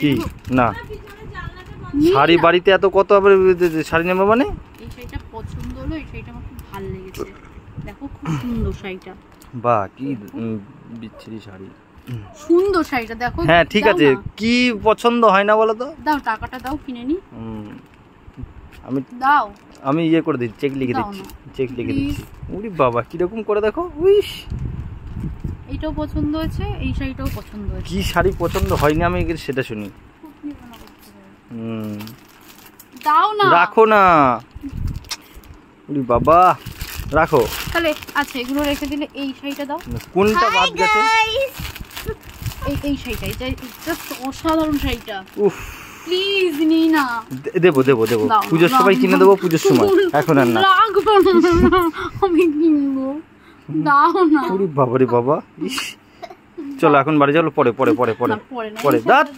কি না শাড়ি বাড়িতে এত কত আবার শাড়ি নেবো মানে এই শাড়িটা পছন্দ হলো, এই শাড়িটা আমার খুব ভালো লেগেছে। দেখো খুব সুন্দর শাড়িটা। বাহ কি বিচ্ছিরি শাড়ি, সুন্দর শাড়িটা দেখো। হ্যাঁ ঠিক আছে, কি পছন্দ হয় না বলো তো? দাও টাকাটা দাও, কিনে নি। আমি দাও, আমি ইয়ে করে দিচ্ছি, চেক লিখে দিচ্ছি, চেক লিখে দিচ্ছি। ওরে বাবা কিরকম করে দেখো, উইশ এইটাও পছন্দ হয়েছে, এই শাড়িটাও পছন্দ হয়েছে। কি শাড়ি পছন্দ হয়নি আমি সেটা শুনি। দাও না, রাখো না। ওরে বাবা রাখো তাহলে। আচ্ছা এগুলো রেখে দিলে এই শাড়িটা দাও। কোনটা বাদ গেছে? এই শাড়িটা, এটা জাস্ট অসাধারণ শাড়িটা। উফ প্লিজ নি না। দেবো দেবো দেবো, পুজোর সময় কিনে দেবো, পুজোর সময়, এখন আর না। রাখবো না, আমি কিনবো, দাও না। ওরে বাবা রে বাবা, ইস চলো এখন বাড়ি চলো, পরে পরে পরে পরে পরে দাঁত